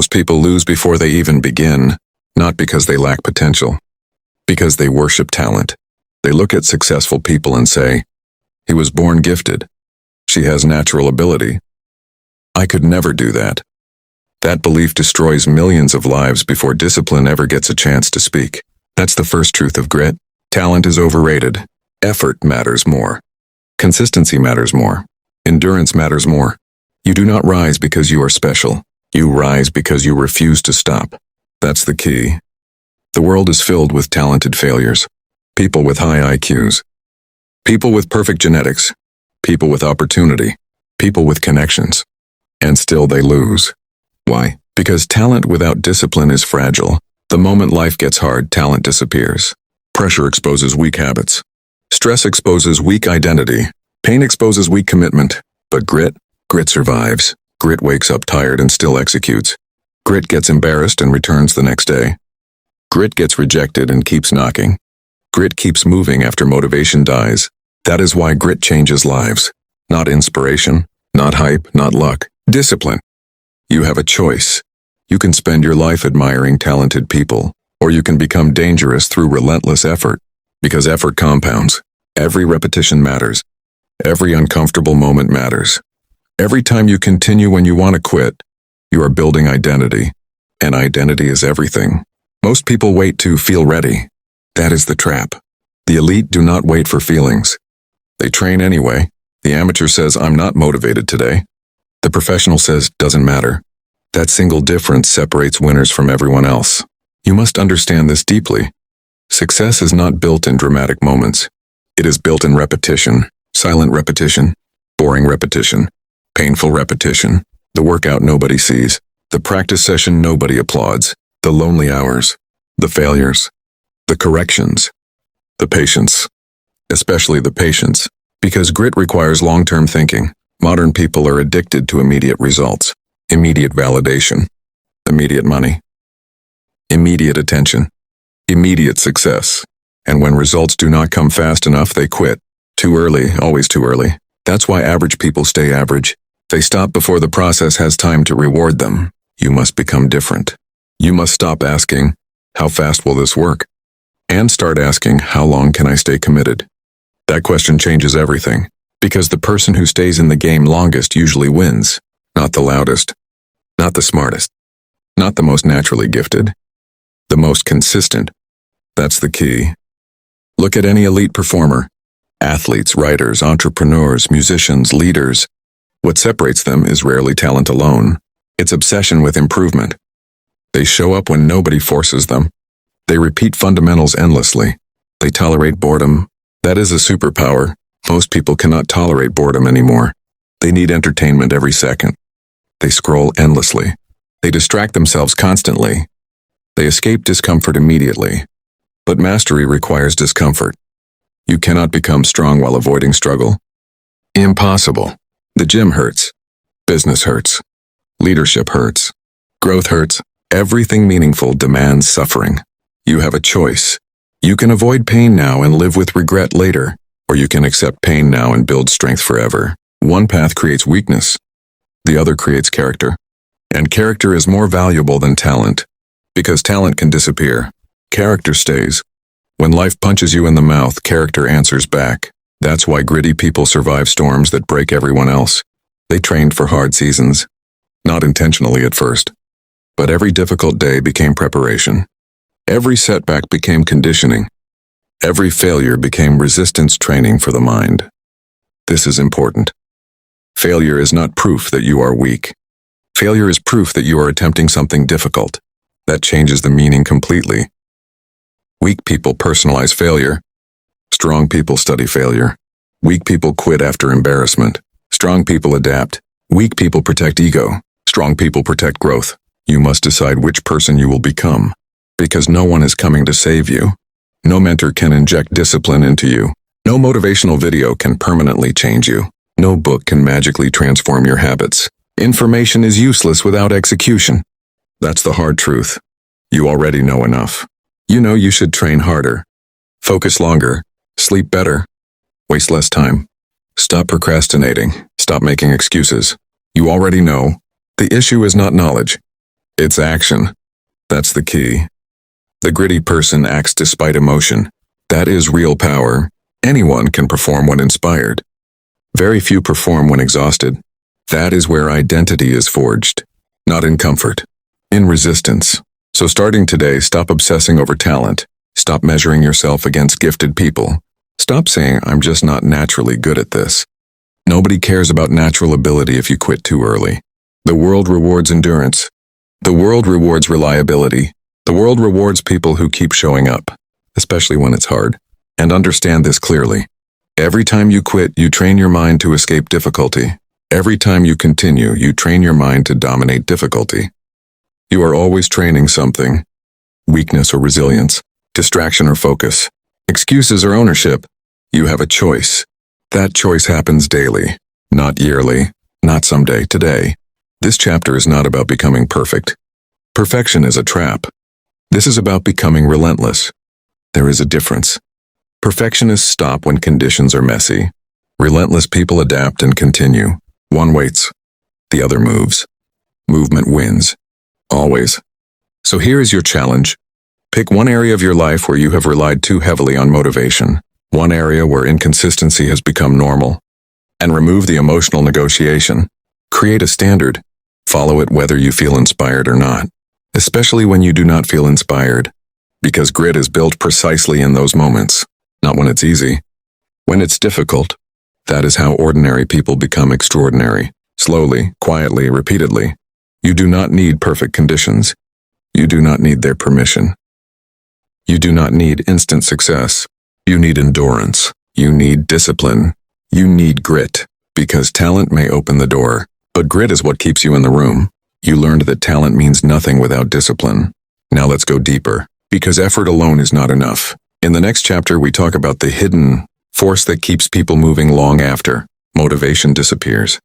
Most people lose before they even begin, not because they lack potential, because they worship talent. They look at successful people and say, "He was born gifted. She has natural ability. I could never do that." That belief destroys millions of lives before discipline ever gets a chance to speak. That's the first truth of grit. Talent is overrated. Effort matters more. Consistency matters more. Endurance matters more. You do not rise because you are special. You rise because you refuse to stop. That's the key. The world is filled with talented failures. People with high IQs. People with perfect genetics. People with opportunity. People with connections. And still they lose. Why? Because talent without discipline is fragile. The moment life gets hard, talent disappears. Pressure exposes weak habits. Stress exposes weak identity. Pain exposes weak commitment. But grit survives. Grit wakes up tired and still executes. Grit gets embarrassed and returns the next day. Grit gets rejected and keeps knocking. Grit keeps moving after motivation dies. That is why grit changes lives. Not inspiration, not hype, not luck. Discipline. You have a choice. You can spend your life admiring talented people, or you can become dangerous through relentless effort. Because effort compounds. Every repetition matters. Every uncomfortable moment matters. Every time you continue when you want to quit, you are building identity. And identity is everything. Most people wait to feel ready. That is the trap. The elite do not wait for feelings. They train anyway. The amateur says, "I'm not motivated today." The professional says, "Doesn't matter." That single difference separates winners from everyone else. You must understand this deeply. Success is not built in dramatic moments. It is built in repetition, silent repetition, boring repetition, painful repetition, the workout nobody sees, the practice session nobody applauds, the lonely hours, the failures, the corrections, the patience, especially the patience, because grit requires long-term thinking. Modern people are addicted to immediate results, immediate validation, immediate money, immediate attention, immediate success. And when results do not come fast enough, they quit. Too early, always too early. That's why average people stay average. They stop before the process has time to reward them. You must become different. You must stop asking, "How fast will this work?" and start asking, "How long can I stay committed?" That question changes everything, because the person who stays in the game longest usually wins. Not the loudest, not the smartest, not the most naturally gifted, the most consistent. That's the key. Look at any elite performer. Athletes, writers, entrepreneurs, musicians, leaders. What separates them is rarely talent alone. It's obsession with improvement. They show up when nobody forces them. They repeat fundamentals endlessly. They tolerate boredom. That is a superpower. Most people cannot tolerate boredom anymore. They need entertainment every second. They scroll endlessly. They distract themselves constantly. They escape discomfort immediately. But mastery requires discomfort. You cannot become strong while avoiding struggle. Impossible. The gym hurts. Business hurts. Leadership hurts. Growth hurts. Everything meaningful demands suffering. You have a choice. You can avoid pain now and live with regret later, or you can accept pain now and build strength forever. One path creates weakness. The other creates character. And character is more valuable than talent, because talent can disappear. Character stays. When life punches you in the mouth, character answers back. That's why gritty people survive storms that break everyone else. They trained for hard seasons. Not intentionally at first. But every difficult day became preparation. Every setback became conditioning. Every failure became resistance training for the mind. This is important. Failure is not proof that you are weak. Failure is proof that you are attempting something difficult. That changes the meaning completely. Weak people personalize failure. Strong people study failure. Weak people quit after embarrassment. Strong people adapt. Weak people protect ego. Strong people protect growth. You must decide which person you will become, because no one is coming to save you. No mentor can inject discipline into you. No motivational video can permanently change you. No book can magically transform your habits. Information is useless without execution. That's the hard truth. You already know enough. You know you should train harder, focus longer, sleep better, waste less time. Stop procrastinating. Stop making excuses. You already know. The issue is not knowledge. It's action. That's the key. The gritty person acts despite emotion. That is real power. Anyone can perform when inspired. Very few perform when exhausted. That is where identity is forged. Not in comfort. In resistance. So starting today, stop obsessing over talent. Stop measuring yourself against gifted people. Stop saying, I'm just not naturally good at this. Nobody cares about natural ability if you quit too early. The world rewards endurance. The world rewards reliability. The world rewards people who keep showing up, especially when it's hard. And understand this clearly. Every time you quit, you train your mind to escape difficulty. Every time you continue, you train your mind to dominate difficulty. You are always training something. Weakness or resilience, distraction or focus, excuses or ownership. You have a choice. That choice happens daily, not yearly, not someday, today. This chapter is not about becoming perfect. Perfection is a trap. This is about becoming relentless. There is a difference. Perfectionists stop when conditions are messy. Relentless people adapt and continue. One waits. The other moves. Movement wins. Always. So here is your challenge. Pick one area of your life where you have relied too heavily on motivation. One area where inconsistency has become normal. And remove the emotional negotiation. Create a standard. Follow it whether you feel inspired or not. Especially when you do not feel inspired. Because grit is built precisely in those moments. Not when it's easy. When it's difficult. That is how ordinary people become extraordinary. Slowly, quietly, repeatedly. You do not need perfect conditions. You do not need their permission. You do not need instant success. You need endurance. You need discipline. You need grit. Because talent may open the door, but grit is what keeps you in the room. You learned that talent means nothing without discipline. Now let's go deeper. Because effort alone is not enough. In the next chapter, we talk about the hidden force that keeps people moving long after motivation disappears.